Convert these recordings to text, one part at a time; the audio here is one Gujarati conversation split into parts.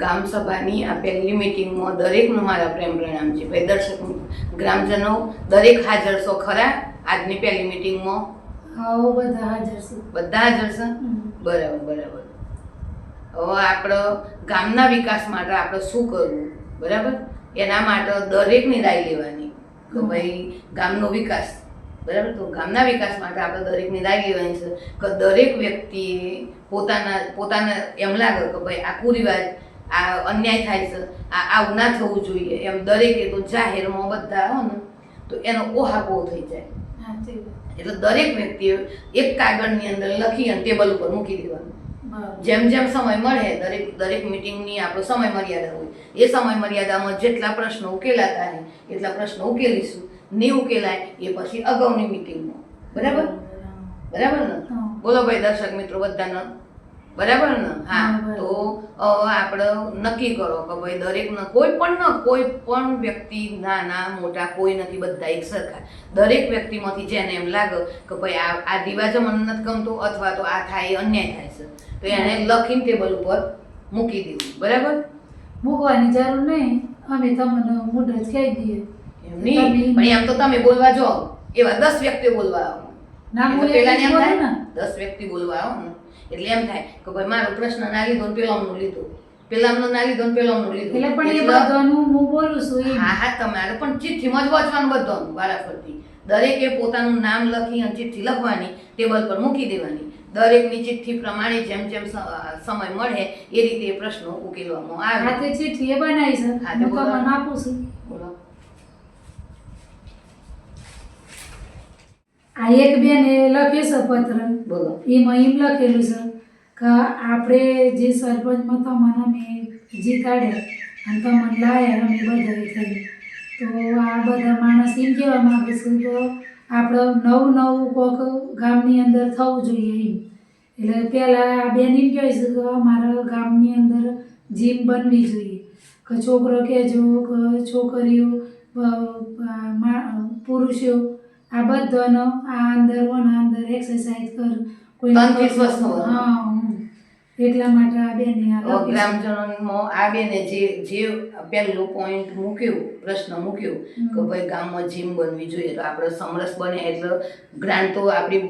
ગામ સભાની આ પહેલી મિટિંગમાં દરેકનું મારા પ્રેમ પ્રણામ છે. ભાઈ દર્શક ગ્રામજનો દરેક હાજર છો ખરા આજની પહેલી મિટિંગમાં? હા, બધા હાજર છે. બધા હાજર છે? બરાબર બરાબર. હવે આપણે ગામના વિકાસ માટે આપણે શું કરવું, બરાબર, એના માટે દરેકની રાય લેવાની કે ભાઈ ગામનો વિકાસ, બરાબર. તો ગામના વિકાસ માટે આપણે દરેકની રાય લેવાની છે કે દરેક વ્યક્તિએ પોતાના એમ લાગે કે ભાઈ આ કુરિવાજ, આ અન્યાય થાય છે, આવું ના થવું જોઈએ, એમ દરેકે તો જાહેરમાં બધા હો ને તો એનો ઓહાપો થઈ જાય. એટલે દરેક વ્યક્તિએ એક કાગળની અંદર લખી અને ટેબલ ઉપર મૂકી દેવાનું. જેમ જેમ સમય મળે દરેક મિટિંગની આપણો સમય મર્યાદા હોય, એ સમય મર્યાદામાં જેટલા પ્રશ્નો ઉકેલાતા હોય એટલા પ્રશ્નો ઉકેલીશું. નહીં ઉકેલાય એ પછી અગાઉની મિટિંગમાં. બરાબર બરાબર ને? બોલો ભાઈ દર્શક મિત્રો બધાને બરાબર ને? હા. તો આપણે નક્કી કરો કે ભાઈ દરેકને કોઈ પણ વ્યક્તિ નાના મોટા કોઈ નથી, બધા એક સરખા. દરેક વ્યક્તિમાંથી જેને એમ લાગે કે ભાઈ આ રિવાજ મને નથી ગમતો અથવા તો આ થાય અન્યાય થાય છે તો એને લખીને ટેબલ ઉપર મૂકી દેવું. બરાબર? મૂકવાની જરૂર નહીં, અમે તમને મુદ્દત કહી દઈએ. એમ નહીં, પણ એમ તો તમે બોલવા જાઓ એવા 10 વ્યક્તિઓ બોલવા આવો ના, પેલા એમ થાય ને 10 વ્યક્તિ બોલવા આવો ને એટલે એમ થાય કે ભાઈ મારો પ્રશ્ન ના લીધો ને પેલામનું લીધું, પેલામનું ના લીધો ને પેલામનું લીધું. એટલે પણ એ બધાનું હું બોલું છું. હા, તમારે પણ ચિઠ્ઠીમાં જ વાંચવાનું બધાનું વારાફરતી. દરેકે પોતાનું નામ લખી અને ચિઠ્ઠી લખવાની, ટેબલ પર મૂકી દેવાની. દરેકની ચિઠ્ઠી પ્રમાણે જેમ જેમ સમય મળે એ રીતે એ પ્રશ્નો ઉકેલવામાં આવે. હાથે ચિઠ્ઠી એ બનાવી છે, હાથે હું તમને આપું છું. બોલો. આ એક બેને લખ્યું છે પત્ર. બોલો. એમાં એમ લખેલું છે કે આપણે જે સરપંચમાં તમને મેં જીતાડ્યા અને તમને લાયા અમે બધા થઈ, તો આ બધા માણસ એમ કહેવા માંગે છે કે આપણે નવું કોક ગામની અંદર થવું જોઈએ એમ. એટલે પહેલાં આ બેન એમ કહે છે કે અમારા ગામની અંદર જીમ બનવી જોઈએ, કે છોકરો કહેજો કે છોકરીઓ પુરુષો આ બધાનો આ અંદર એક્સરસાઇઝ કર કોઈ એટલા માટે આ બેને ગ્રામજનોમાં આ બેને જે પહેલું પોઈન્ટ મૂક્યું, પ્રશ્ન મૂક્યો કે ભાઈ ગામમાં જીમ બનવી જોઈએ, તો આપણે સમરસ બને એટલે ગ્રાન્ટ તો આપણી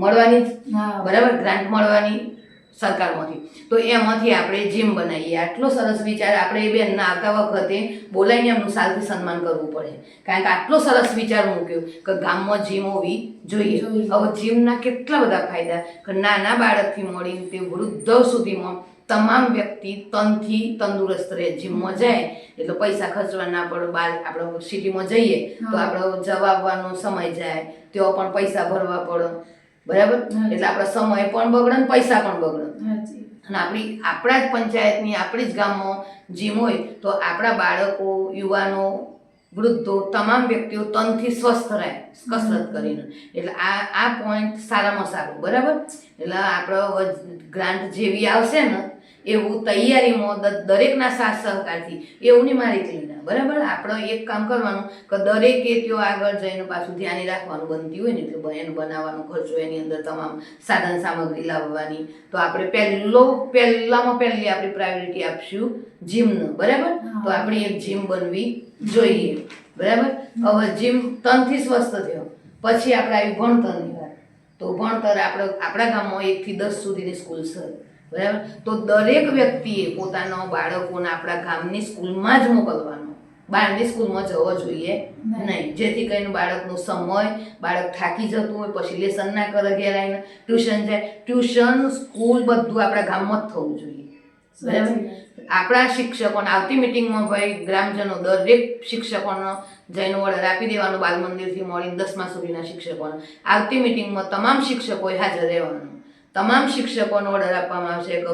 મળવાની જ, બરાબર, ગ્રાન્ટ મળવાની સરકારમાંથી. તો એમાંથી આપણે જીમ બનાવીએ. આટલો સરસ વિચાર આપણે એ બેનના આવતા વખતે બોલાવીને એમનું સાલથી સન્માન કરવું પડે, કારણ કે આટલો સરસ વિચાર મૂક્યો કે ગામમાં જીમ હોવી જોઈએ. હવે જીમના કેટલા બધા ફાયદા કે નાના બાળકથી મળીને તે વૃદ્ધો સુધીમાં તમામ વ્યક્તિ તનથી તંદુરસ્ત રહે. જીમમાં જાય એટલે પૈસા ખર્ચવા ના પડે. બહાર આપણે સિટીમાં જઈએ તો આપણે જવા આવવાનો સમય જાય, તેઓ પણ પૈસા ભરવા પડે, બરાબર. એટલે આપણા સમય પણ બગડે ને પૈસા પણ બગડે. અને આપણા જ પંચાયતની આપણી જ ગામમાં જીમ હોય તો આપણા બાળકો, યુવાનો, વૃદ્ધો તમામ વ્યક્તિઓ તનથી સ્વસ્થ રહે કસરત કરીને. એટલે આ પોઈન્ટ સારામાં સારું, બરાબર. એટલે આપણે ગ્રાન્ટ જેવી આવશે ને એવું તૈયારીમાં દરેકના સાથ સહકારથી એવું નહીં મારી ક્લીના, બરાબર. આપણે એક કામ કરવાનું કે દરેકે ત્યાં આગળ જઈને પાછું ધ્યાન રાખવાનું બનતી હોય ને એટલે એનું બનાવવાનો ખર્ચો, એની અંદર તમામ સાધન સામગ્રી લાવવાની. તો આપણે પહેલામાં પહેલી આપણી પ્રાયોરિટી આપશું જીમને, બરાબર. તો આપણી એક જીમ બનવી જોઈએ, બરાબર. હવે જીમ તનથી સ્વસ્થ થયો પછી આપણે આવી ભણતરની વાત. તો ભણતર આપણા ગામમાં 1 થી 10 સુધીની સ્કૂલ છે, બરાબર. તો દરેક વ્યક્તિએ પોતાના બાળકોને આપણા ગામની સ્કૂલમાં જ મોકલવાનો, બહારની સ્કૂલમાં જવો જોઈએ નહીં, જેથી કરીને બાળકનો સમય, બાળક થાકી જતું હોય પછી લેસન ના કરે, ઘેર આવીને ટ્યુશન જાય. ટ્યુશન, સ્કૂલ બધું આપણા ગામમાં જ થવું જોઈએ, બરાબર. આપણા શિક્ષકોને આવતી મિટિંગમાં ભાઈ ગ્રામજનો દરેક શિક્ષકોનો જઈને ઓર્ડર આપી દેવાનો, બાલ મંદિરથી મળીને 10મા સુધીના શિક્ષકોને આવતી મિટિંગમાં તમામ શિક્ષકોએ હાજર રહેવાનું. તમામ શિક્ષકોને ઓર્ડર આપવામાં આવશે કે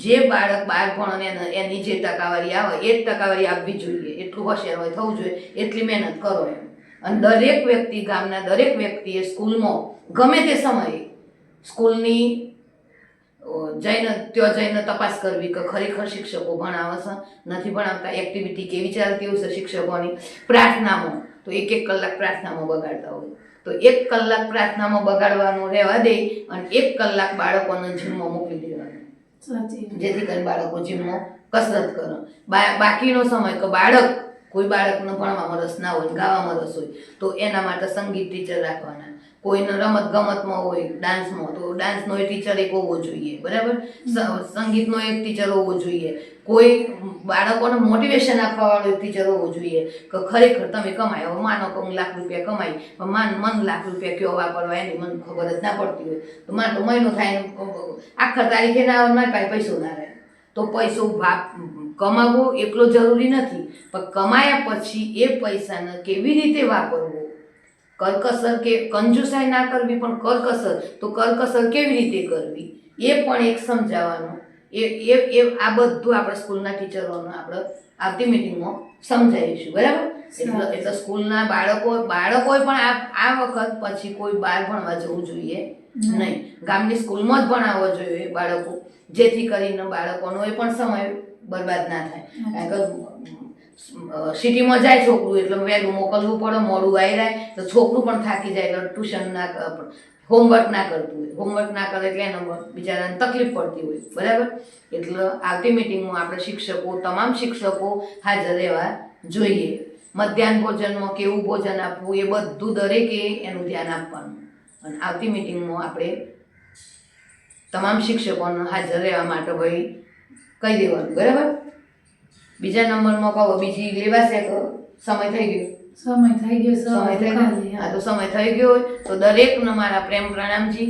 જે બાળક બહાર ભણે એની જે ટકાવારી આવે એ જ ટકાવારી આપવી જોઈએ, એટલું હોશિયાર હોય થવું જોઈએ, એટલી મહેનત કરો એમ. અને દરેક વ્યક્તિ, ગામના દરેક વ્યક્તિએ સ્કૂલમાં ગમે તે સમયે સ્કૂલની જઈને તપાસ કરવી કે ખરેખર શિક્ષકો ભણાવે છે, નથી ભણાવતા, એક્ટિવિટી કેવી ચાલતી હોય છે શિક્ષકોની. પ્રાર્થનામાં તો 1 કલાક પ્રાર્થનામાં બગાડતા હોય તો 1 કલાક પ્રાર્થનામાં બગાડવાનું રહેવા દે અને 1 કલાક બાળકોને જીમમાં મોકલી દેવાનું. સાચી વાત. જેથી કરીને બાળકો જીમમાં કસરત કરે. બાકીનો સમય કે બાળક કોઈ બાળકને ભણવામાં રસ ના હોય, ગાવામાં રસ હોય, તો એના માટે સંગીત ટીચર રાખવાના. કોઈને રમત ગમતમાં હોય, ડાન્સમાં, તો ડાન્સનો એ ટીચર એક હોવો જોઈએ, બરાબર. સંગીતનો એક ટીચર હોવો જોઈએ. કોઈ બાળકોને મોટિવેશન આપવાવાળો એક ટીચર હોવો જોઈએ કે ખરેખર તમે કમાય. હવે માનો કે હું લાખ રૂપિયા કમાઈ, પણ મન લાખ રૂપિયા કયો વાપરવા એની મને ખબર જ ના પડતી હોય, તો માનો મહિનો થાય આખા તારીખે ના આવે, મારી પાસે પૈસો ના રહે. તો પૈસો કમાવવો એટલો જરૂરી નથી, પણ કમાયા પછી એ પૈસાને કેવી રીતે વાપરવો, કરકસર કે કંજુસાઈ ના કરવી, પણ કરકસર, તો કરકસર કેવી રીતે કરવી એ પણ એક સમજાવવાનું. એ આ બધું આપણે સ્કૂલના ટીચરોને આપણે આવતી મિટિંગમાં સમજાવીશું, બરાબર. એટલે સ્કૂલના બાળકોએ પણ આ વખત પછી કોઈ બહાર ભણવા જવું જોઈએ નહીં. ગામની સ્કૂલમાં જ ભણાવવો જોઈએ બાળકો, જેથી કરીને બાળકોનો એ પણ સમય બરબાદ ના થાય. કારણ કે સિટીમાં જાય છોકરું એટલે વહેલું મોકલવું પડે, મોડું આવી જાય તો છોકરું પણ થાકી જાય, એટલે ટ્યુશન ના, હોમવર્ક ના કરતું હોય, હોમવર્ક ના કરે એટલે એને બિચારાને તકલીફ પડતી હોય, બરાબર. એટલે આવતી મિટિંગમાં આપણે શિક્ષકો, તમામ શિક્ષકો હાજર રહેવા જોઈએ. મધ્યાહન ભોજનમાં કેવું ભોજન આપવું એ બધું દરેકે એનું ધ્યાન આપવાનું. અને આવતી મિટિંગમાં આપણે તમામ શિક્ષકોને હાજર રહેવા માટે ભાઈ કહી દેવાનું, બરાબર. બીજા નંબરમાં કહો, બીજી લેવાશે કે સમય થઈ ગયો? સમય થઈ ગયો. સમય થઈ ગયો. હા, તો સમય થઈ ગયો હોય તો દરેકને મારા પ્રેમ પ્રણામજી.